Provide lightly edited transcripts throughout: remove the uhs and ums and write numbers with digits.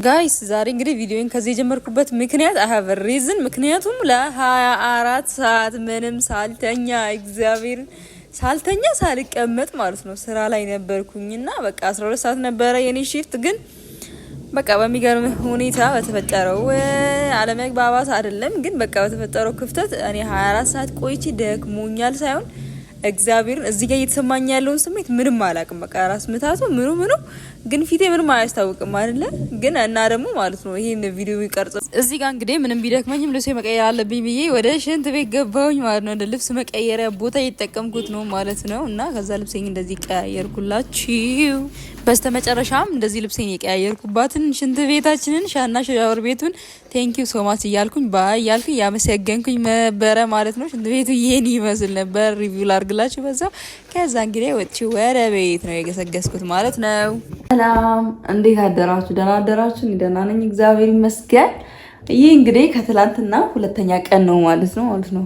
ጋይስ ዛሬ እንግዲህ ቪዲዮን ከዚህ የጀመርኩበት ምክንያት አይ ሃቭ ሪዝን ምክንያቱም ለ24 ሰዓት ምንም ሳልተኛ እግዚአብሔር ሳልተኛ ሳልቀመጥ ማለት ነው ስራ ላይ ነበርኩኝና በቃ 12 ሰዓት ነበረ የኔ ሺፍት ግን በቃ በሚገርም ሁኔታ በተፈጠረው አለመግባባት አይደለም ግን በቃ በተፈጠረው ክፍተት እኔ 24 ሰዓት ቆይቼ ደክሞኛል ሳይሆን እግዚአብሔር እዚህ ጋር እየተሰማኝ ያለውን ስሜት ምንም አላቅም በቃ ራስ ምታቱ ምኑ ግን ፊቴ ምንም አያስታውቅም አይደለ ግን እና ደግሞ ማለት ነው ይሄን ቪዲዮ ይቀርጽ እዚህ ጋር እንግዲህ ምንም ቢደክመኝም ልብስ መቀየር አለብኝ ብዬ ወደ ሽንት ቤት ገባሁኝ ማለት ነው ልብስ መቀየሪያ ቦታ እየተጠቀምኩት ነው ማለት ነው እና ከዛ ልብሴን እንደዚህ ቀያየርኩላችሁ በስተመጨረሻም እንደዚህ ልብሴን የቀያየርኩባትን ሽንት ቤታችንን ሻና ሻወር ቤቱን ቴንኪው ሶ ማች እያልኩኝ ባይ ያልኩኝ ያመሰገንኩኝ ነበረ ማለት ነው ሽንት ቤቱ ይሄን ይመስል ነበር ሪቪው ላርግላችሁ በዛው ከዛ እንግዲህ ወጥቼ ወደ ቤት ነው የገሰገስኩት ማለት ነው ሰላም እንዴት አደራችሁ ደህና አደራችሁ ደህና ነኝ እግዚአብሔር ይመስገን ይሄ እንግዲህ ከትላንትና ሁለተኛ ቀን ነው ማለት ነው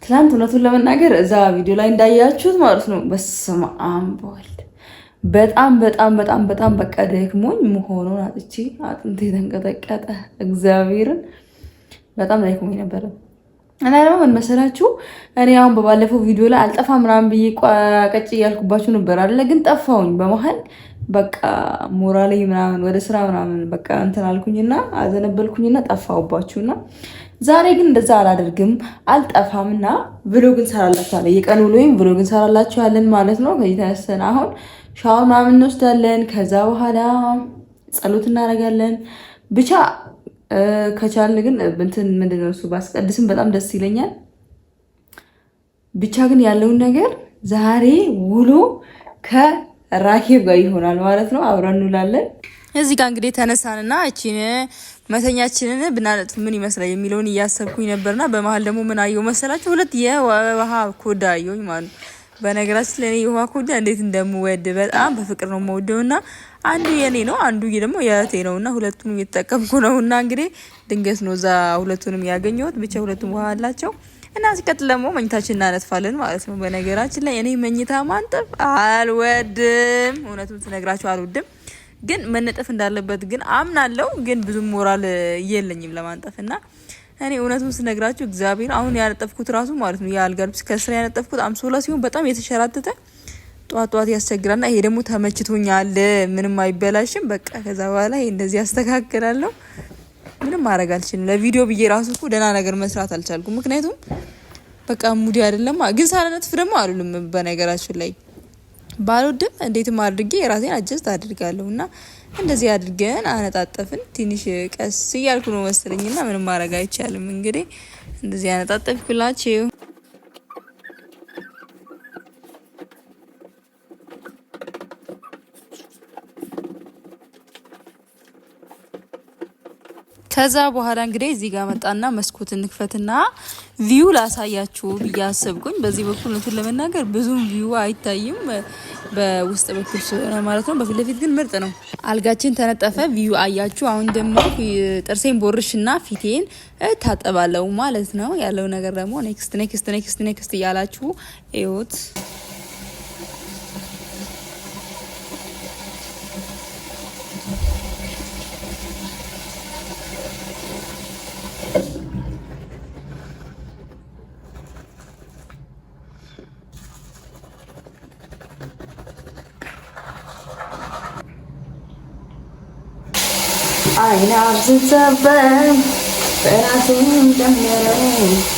ትላንት እውነቱን ለመናገር እዛ ቪዲዮ ላይ እንዳያችሁት ማለት ነው በስመ አብ ወልድ በጣም በቃ ደክሞኝ መሆኑን አጥቼ አጥንቴ ተንቀጠቀጠ እግዚአብሔርን በጣም ደክሞኝ ነበር እና ደግሞ ምን መሰላችሁ እኔ አሁን በባለፈው ቪዲዮ ላይ አልጠፋ ምናምን ብዬ ቀጭ ያልኩባችሁ ነበር አይደለ ግን ጠፋውኝ በመሃል በቃ ሞራሌ ምናምን ወደ ስራ ምናምን በቃ እንትን አልኩኝና አዘነበልኩኝና ጠፋውባችሁና ዛሬ ግን እንደዛ አላደርግም አልጠፋምና ብሎግን ሰራላችኋለሁ የቀን ውሎዬን ብሎግን ሰራላችኋለን ማለት ነው ከዚህ ተነስተን አሁን ሻወር ምናምን እንወስዳለን ከዛ በኋላ ጸሎት እናደርጋለን ብቻ ከቻልን ግን እንትን ምንድነው እሱ ባስቀድስም በጣም ደስ ይለኛል ብቻ ግን ያለውን ነገር ዛሬ ውሎ ከራኬብ ጋር ይሆናል ማለት ነው አብረን እንውላለን እዚህ ጋር እንግዲህ ተነሳንና እቺን መተኛችንን ብናነጥ ምን ይመስላል የሚለውን እያሰብኩኝ ነበርና በመሃል ደግሞ ምን አየው መሰላችሁ ሁለት የውሃ ኮዳ አየሁኝ ማለት በነገራችን ላይ የውሃ ኮዳ እንዴት እንደምወድ በጣም በፍቅር ነው የምወደውና አንዱ የኔ ነው አንዱ ደግሞ የእቴ ነውና ሁለቱንም እየተጠቀምኩ ነውና እንግዲህ ድንገት ነው ዛ ሁለቱንም ያገኘሁት ብቻ ሁለቱም ውሃ አላቸው እና ሲቀጥል ደግሞ መኝታችን እናነጥፋለን ማለት ነው በነገራችን ላይ እኔ መኝታ ማንጠፍ አልወድም እውነቱን ትነግራችሁ አልወድም ግን መነጠፍ እንዳለበት ግን አምናለሁ ግን ብዙ ሞራል የለኝም ለማንጠፍና እኔ እውነቱን ስነግራችሁ እግዚአብሔር አሁን ያነጠፍኩት ራሱ ማለት ነው የአልጋ ልብስ ከስራ ያነጠፍኩት አምሶላ ሲሆን በጣም የተሸራተተ ጧት ያስቸግራልና ይሄ ደግሞ ተመችቶኛል ምንም አይበላሽም በቃ ከዛ በኋላ ይሄ እንደዚህ ያስተካክላለሁ ምንም ማድረግ አልችልም ለቪዲዮ ብዬ ራሱ እኮ ደህና ነገር መስራት አልቻልኩም ምክንያቱም በቃ ሙዲ አይደለም ግን ሳላነጥፍ ደግሞ አሉልም በነገራችን ላይ ባልወድም እንዴትም አድርጌ ራሴን አጀስት አድርጋለሁና እንደዚህ አድርገን አነጣጠፍን ትንሽ ቀስ እያልኩ ነው መሰለኝና ምንም ማድረግ አይቻልም እንግዲህ እንደዚህ አነጣጠፍኩላችሁ ከዛ በኋላ እንግዲህ እዚህ ጋር መጣና መስኮት እንክፈትና ቪው ላሳያችሁ ብያሰብኩኝ በዚህ በኩል ነው ለመናገር ብዙም ቪው አይታይም በውስጥ በኩል ስለሆነ ማለት ነው በፊት ለፊት ግን ምርጥ ነው አልጋችን ተነጠፈ ቪው አያችሁ አሁን ደግሞ ጥርሴን ቦርሽና ፊቴን ታጠባለው ማለት ነው ያለው ነገር ደግሞ ኔክስት ያላችሁ እዩት I know it's a burn, but I think I'm ready.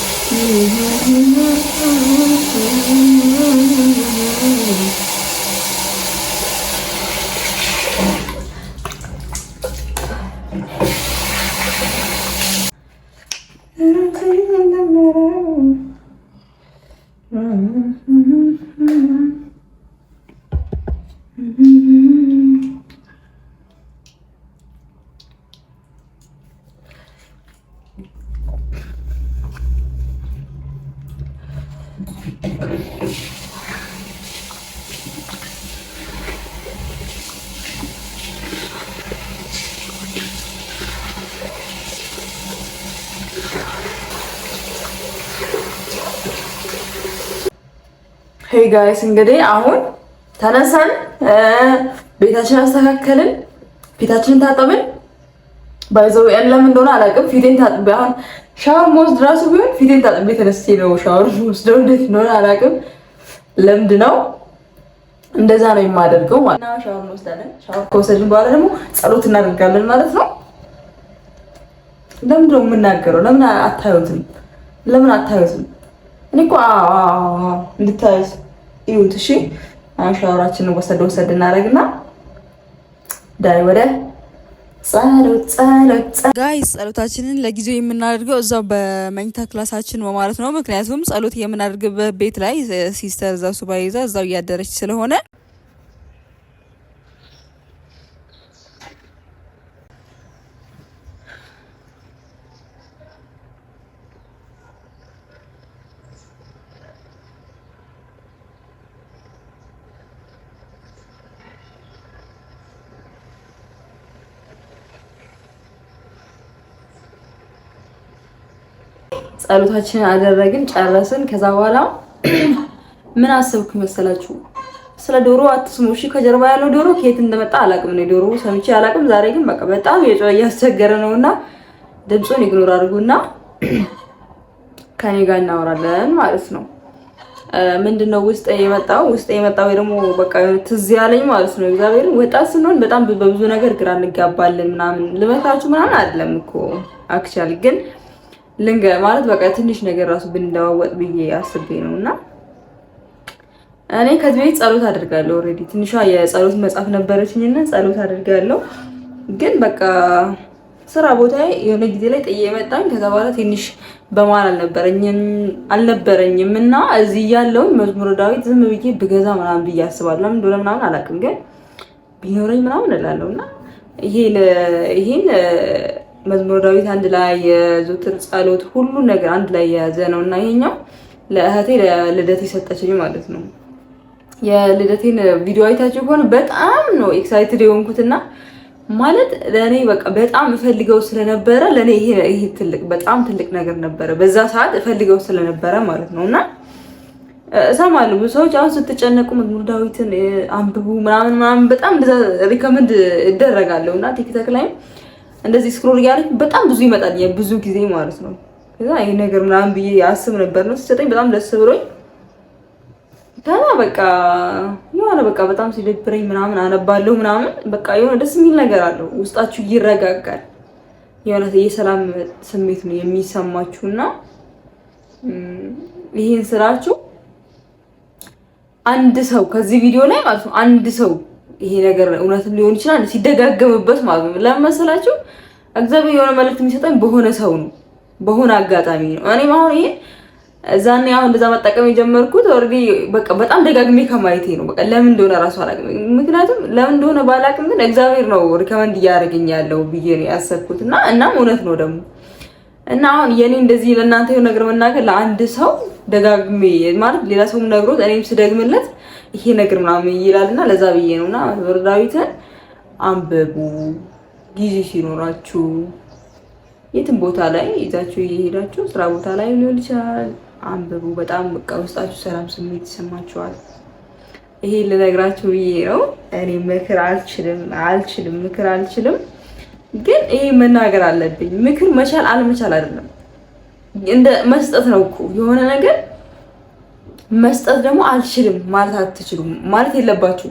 ሄይ ጋይስ እንግዲህ አሁን ተነሳን ቤታችንን አስተካከልን ፊታችንን ታጠብን ባይዘው ያለም እንደሆነ አላውቅም። ፊቴን ታጥቤ አሁን ሻወር መውሰድ ራሱ ቢሆን ፊቴን ታጥቤ ተነስቼ ነው ሻወር መውሰደው። እንዴት እንደሆነ አላውቅም። ለምንድ ነው እንደዛ ነው የማደርገው ማለት ነው። ሻወር እንወስዳለን። ሻወር ከወሰድን በኋላ ደግሞ ጸሎት እናደርጋለን ማለት ነው። ለምንድን ነው የምናገረው? ለምን አታዩትም? ለምን አታዩትም? እኔ እኮ እንድታዩት ይሁት። እሺ አሁን ሻወራችንን ወሰድ እናደርግና ዳይ ወደ ጋይስ ጸሎታችንን ለጊዜው የምናደርገው እዛው በመኝታ ክላሳችን ነው ማለት ነው። ምክንያቱም ጸሎት የምናደርግበት ቤት ላይ ሲስተር እዛው ሱባኤ ይዛ እዛው እያደረች ስለሆነ ጸሎታችንን አደረግን ጨረስን። ከዛ በኋላ ምን አሰብኩ መሰላችሁ? ስለ ዶሮ አትስሙ እሺ። ከጀርባ ያለው ዶሮ ከየት እንደመጣ አላውቅም ነው። ዶሮ ሰምቼ አላውቅም። ዛሬ ግን በቃ በጣም እያስቸገረ ነውና ድምፁን ኢግኖር አድርጉና ከኔ ጋር እናወራለን ማለት ነው። ምንድነው ውስጥ የመጣው ወይ ደግሞ በቃ ትዝ ያለኝ ማለት ነው። እግዚአብሔር ወጣት ስንሆን በጣም በብዙ ነገር ግራ እንጋባለን ምናምን። ልመታችሁ ምናምን አይደለም እኮ አክቹአሊ ግን ማለት በቃ ትንሽ ነገር ራሱ ብንለዋወጥ ብዬ አስቤ ነውና እኔ ከዚህ ቤት ጸሎት አደርጋለሁ። ኦሬዲ ትንሿ የጸሎት መጽሐፍ ነበረችኝና ጸሎት አደርጋለሁ። ግን በቃ ስራ ቦታዬ የሆነ ጊዜ ላይ ጥዬ መጣኝ። ከዛ በኋላ ትንሽ በማል አልነበረኝም እና እዚህ ያለውን መዝሙረ ዳዊት ዝም ብዬ ብገዛ ምናምን ብዬ አስባለሁ። ለምን እንደሆነ ምናምን አላውቅም፣ ግን ቢኖረኝ ምናምን እላለሁና ይሄን መዝሙረ ዳዊት አንድ ላይ የዘወትር ጸሎት ሁሉ ነገር አንድ ላይ የያዘ ነው እና ይሄኛው ለእህቴ ለልደቴ ሰጠችኝ ማለት ነው። የልደቴን ቪዲዮ አይታችሁ ከሆነ በጣም ነው ኤክሳይትድ የሆንኩትና ማለት ለኔ በቃ በጣም እፈልገው ስለነበረ ለኔ ይሄ በጣም ትልቅ ነገር ነበረ። በዛ ሰዓት እፈልገው ስለነበረ ማለት ነውና እሰማለሁ ብዙ ሰዎች አሁን ስትጨነቁ መዝሙረ ዳዊትን አንብቡ ምናምን በጣም ሪከመንድ እደረጋለሁና ቲክቶክ ላይ እንደዚህ ስክሮል ያለች በጣም ብዙ ይመጣል የብዙ ጊዜ ማለት ነው። ከዛ ይሄ ነገር ምናምን ብዬ አስብ ነበር ነው ሲሰጠኝ በጣም ደስ ብሎኝ ታና በቃ በጣም ሲደብረኝ ምናምን አነባለሁ ምናምን በቃ የሆነ ደስ የሚል ነገር አለው። ውስጣችሁ ይረጋጋል። የሆነ የሰላም ስሜት ነው የሚሰማችሁና ይሄን ስራችሁ አንድ ሰው ከዚህ ቪዲዮ ላይ ማለት ነው አንድ ሰው ይሄ ነገር እውነትም ሊሆን ይችላል ሲደጋገምበት ማለት ነው። ለምን መሰላችሁ? እግዚአብሔር የሆነ መልእክት የሚሰጠኝ በሆነ ሰው ነው፣ በሆነ አጋጣሚ ነው። እኔም አሁን ይሄ እዛኔ አሁን እንደዛ መጠቀም የጀመርኩት ኦልሬዲ በቃ በጣም ደጋግሜ ከማየቴ ነው። በቃ ለምን እንደሆነ ራሱ አላውቅም። ምክንያቱም ለምን እንደሆነ ባላውቅም ግን እግዚአብሔር ነው ሪከመንድ እያደረገኝ ያለው ብዬ ነው ያሰብኩት እናም እውነት ነው ደግሞ እና አሁን የኔ እንደዚህ ለእናንተ የሆነ ነገር መናገር ለአንድ ሰው ደጋግሜ ማለት ሌላ ሰው ነግሮት እኔም ስደግምለት ይሄ ነገር ምናምን ይላልና ለዛ ብዬ ነውና መዝሙረ ዳዊትን አንብቡ ጊዜ ሲኖራችሁ የትም ቦታ ላይ ይዛችሁ እየሄዳችሁ ስራ ቦታ ላይ ሊሆን ይችላል አንብቡ። በጣም በቃ ውስጣችሁ ሰላም ስሜት ይሰማችኋል። ይሄ ልነግራችሁ ብዬ ነው። እኔ ምክር አልችልም፣ ግን ይሄ መናገር አለብኝ። ምክር መቻል አለመቻል አይደለም፣ እንደ መስጠት ነው እኮ የሆነ ነገር መስጠት ደግሞ አልችልም ማለት አትችሉም ማለት የለባችሁ።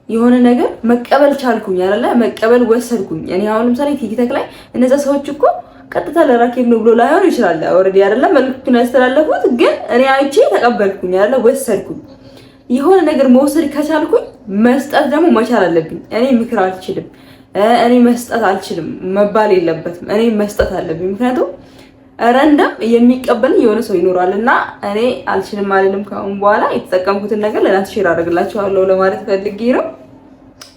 የሆነ ነገር መቀበል ቻልኩኝ አይደለ? መቀበል ወሰድኩኝ። እኔ አሁን ለምሳሌ ቲክቶክ ላይ እነዛ ሰዎች እኮ ቀጥታ ለራኬብ ነው ብሎ ላይሆን ይችላል። ኦልሬዲ አይደለ መልዕክቱን ያስተላለፉት፣ ግን እኔ አይቼ ተቀበልኩኝ አይደለ? ወሰድኩኝ። የሆነ ነገር መውሰድ ከቻልኩኝ መስጠት ደግሞ መቻል አለብኝ። እኔ ምክር አልችልም፣ እኔ መስጠት አልችልም መባል የለበትም። እኔ መስጠት አለብኝ። ምክንያቱም ረንደም የሚቀበል የሆነ ሰው ይኖራል እና እኔ አልችልም አልልም። ከአሁን በኋላ የተጠቀምኩትን ነገር ለእናንተ ሼር አደርግላችኋለሁ ለማለት ፈልጌ ነው።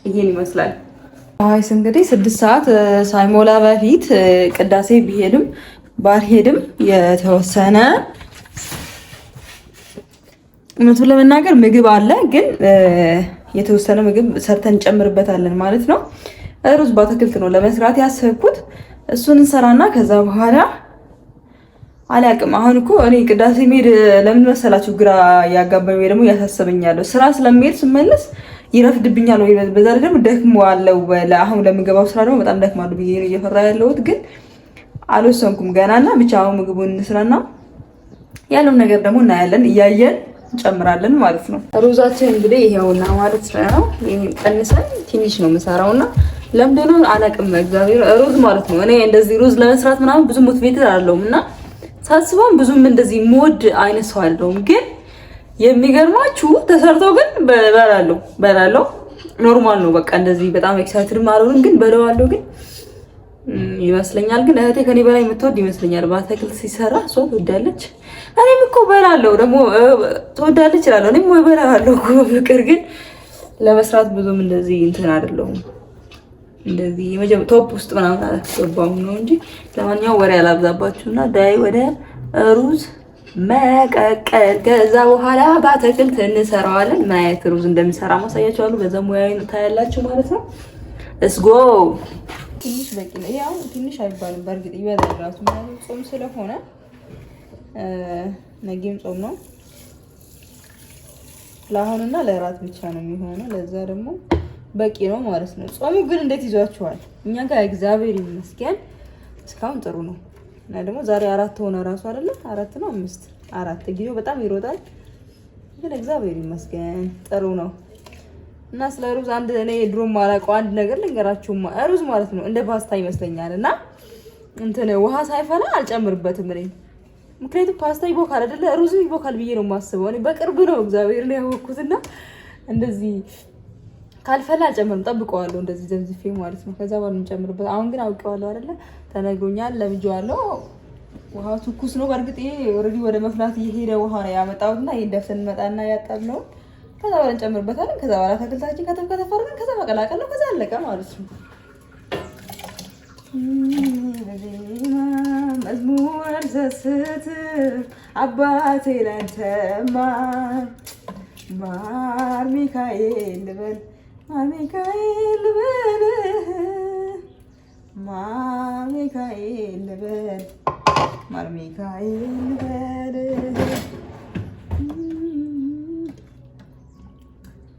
ይሄን ይመስላል። አይስ እንግዲህ 6 ሰዓት ሳይሞላ በፊት ቅዳሴ ቢሄድም ባልሄድም የተወሰነ እውነቱን ለመናገር ምግብ አለ፣ ግን የተወሰነ ምግብ ሰርተን እንጨምርበታለን ማለት ነው። ሩዝ በአትክልት ነው ለመስራት ያሰብኩት። እሱን እንሰራና ከዛ በኋላ አላቅም። አሁን እኮ እኔ ቅዳሴ መሄድ ለምን መሰላችሁ ግራ ያጋባኝ ወይ ደግሞ ያሳሰበኛለሁ። ስራ ስለሚሄድ ስመለስ ይረፍድብኛል ወይ በዛ ላይ ደግሞ ደክመዋለሁ። አሁን ለምገባው ስራ ደግሞ በጣም ደክማለሁ ብዬ ነው እየፈራ ያለሁት፣ ግን አልወሰንኩም ገናና ብቻ አሁን ምግቡን እንስራና ያለውን ነገር ደግሞ እናያለን፣ እያየን እንጨምራለን ማለት ነው። ሩዛችን እንግዲህ ይሄውና ማለት ነው። ይሄን ቀንሰን ትንሽ ነው የምሰራውና ለምንድን ነው አላውቅም። እግዚአብሔር ሩዝ ማለት ነው። እኔ እንደዚህ ሩዝ ለመስራት ምናምን ብዙ ሞቲቬትድ አይደለሁም እና ሳስበውም ብዙም እንደዚህ ሞድ አይነት ሰው አይደለሁም። ግን የሚገርማችሁ ተሰርቶ ግን በላለው ኖርማል ነው በቃ እንደዚህ በጣም ኤክሳይትድ ማለውን ግን በለዋለሁ ግን ይመስለኛል። ግን እህቴ ከኔ በላይ የምትወድ ይመስለኛል። በአትክልት ሲሰራ እሷ ትወዳለች፣ እኔም እኮ በላለሁ ደግሞ ትወዳለች እላለሁ። እኔም ወይ በላለሁ እኮ ፍቅር ግን ለመስራት ብዙም እንደዚህ እንትን አይደለሁም። እንደዚህ ቶፕ ውስጥ ምናምን አላስገባሁም ነው እንጂ። ለማንኛውም ወሬ ያላብዛባችሁና ዳይ ወደ ሩዝ መቀቀል። ከዛ በኋላ በአትክልት እንሰራዋለን። ምን አይነት ሩዝ እንደሚሰራ ማሳያችኋለሁ። በዛ ሙያዊ ታያላችሁ ማለት ነው። let's go። ትንሽ በቂ ነው። ያው ትንሽ አይባልም በእርግጥ ይበዛል ራሱ ማለት ጾም ስለሆነ ነገም ጾም ነው። ለአሁንና ለራት ብቻ ነው የሚሆነው። ለዛ ደግሞ በቂ ነው ማለት ነው። ጾሙ ግን እንዴት ይዟችኋል? እኛ ጋር እግዚአብሔር ይመስገን እስካሁን ጥሩ ነው። እና ደግሞ ዛሬ 4 ሆነ ራሱ አይደለ? 4 ነው 5 4 ጊዜው በጣም ይሮጣል። ግን እግዚአብሔር ይመስገን ጥሩ ነው። እና ስለ ሩዝ አንድ እኔ ድሮ ማላውቀው አንድ ነገር ልንገራችሁማ። ሩዝ ማለት ነው እንደ ፓስታ ይመስለኛል። እና እንትን ውሃ ሳይፈላ አልጨምርበትም እኔ። ምክንያቱም ፓስታ ይቦካል አይደለ? ሩዝ ይቦካል ብዬ ነው የማስበው እኔ። በቅርብ ነው እግዚአብሔር ነው ያወኩትና እንደዚህ ካልፈላ አልጨምርም፣ ጠብቀዋለሁ እንደዚህ ዘብዝፌ ማለት ነው። ከዛ በኋላ እንጨምርበት። አሁን ግን አውቀዋለሁ አይደለ? ተነግሮኛል፣ ለምጄዋለሁ። ውሃው ትኩስ ነው። በእርግጥ ይሄ ኦልሬዲ ወደ መፍላት እየሄደ ውሃ ነው ያመጣሁትና ይሄን ደፍተን እንመጣና ያጣብነው ከዛ በኋላ እንጨምርበታለን። ከዛ በኋላ አትክልታችን ከተፈ አድርገን ከዛ መቀላቀል ነው። ከዛ አለቀ ማለት ነው። መዝሙር ሰስት አባቴ ላንተማ ማር ሚካኤል ልበል ማር ሚካኤል ልበል ማር ሚካኤል ልበል ማር ሚካኤል ልበል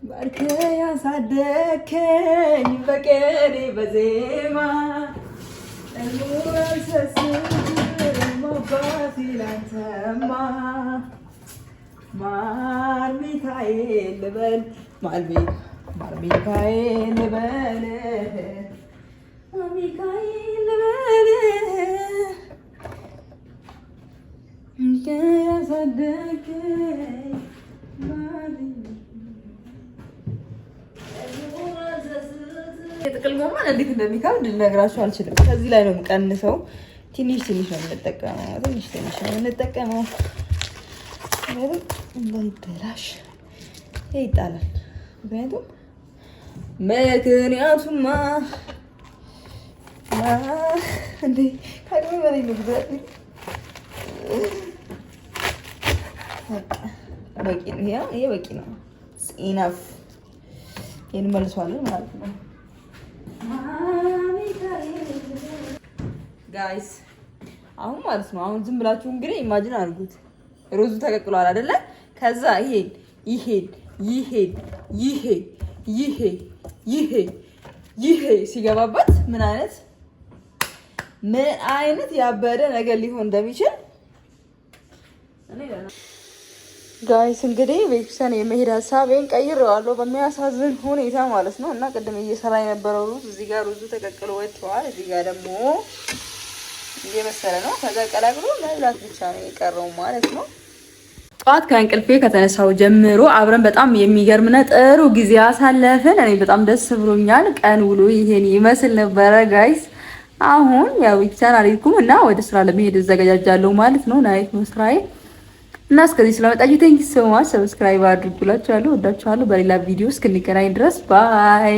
ባርከ ያሳደከኝ በቀኔ በዜማ መዝሙር ሰስት አባቴ ላንተማ ማር ሚካኤል ልበል ማር ሚካኤል ልበል ማር ሚካኤል ልበል ያሳደገኝ የጥቅል ጎመን እንዴት እንደሚከብድ ልነግራችሁ አልችልም። ከዚህ ላይ ነው የምቀንሰው። ትንሽ ነው የምንጠቀመው። ትንሽ ነው የምንጠቀመው እንዳይበላሽ ይጣላል። ምክንያቱማ እንዴ ካገኘ በላይ ነው ብዛት በቂ ነው። ይሄ በቂ ነው። ኢናፍ ይሄን መልሷለን ማለት ነው ጋይስ። አሁን ማለት ነው አሁን ዝም ብላችሁ እንግዲህ ኢማጂን አድርጉት። ሩዙ ተቀቅሏል አይደለ? ከዛ ይሄ ሲገባበት ምን አይነት ያበደ ነገር ሊሆን እንደሚችል ጋይስ እንግዲህ ቤተክርስቲያን የመሄድ ሀሳቤን ቀይሬዋለሁ በሚያሳዝን ሁኔታ ማለት ነው። እና ቅድም እየሰራ የነበረው ሩዝ እዚህ ጋር ሩዙ ተቀቅሎ ወጥቷል። እዚህ ጋር ደግሞ እየመሰለ ነው። ከዛ ቀላቅሎ መብላት ብቻ ነው የቀረው ማለት ነው። ጠዋት ከእንቅልፌ ከተነሳው ጀምሮ አብረን በጣም የሚገርምና ጥሩ ጊዜ አሳለፍን። እኔ በጣም ደስ ብሎኛል። ቀን ውሎ ይሄን ይመስል ነበረ ጋይስ። አሁን ያው ቤተክርስቲያን አልሄድኩም እና ወደ ስራ ለመሄድ እዘጋጃጃለሁ ማለት ነው። ናይት ነው ስራዬ እና እስከዚህ ስለመጣችሁ ቴንክ ዩ ሶ ማች። ሰብስክራይብ አድርጉላችኋለሁ። ወዳችኋለሁ። በሌላ ቪዲዮ እስክንገናኝ ድረስ ባይ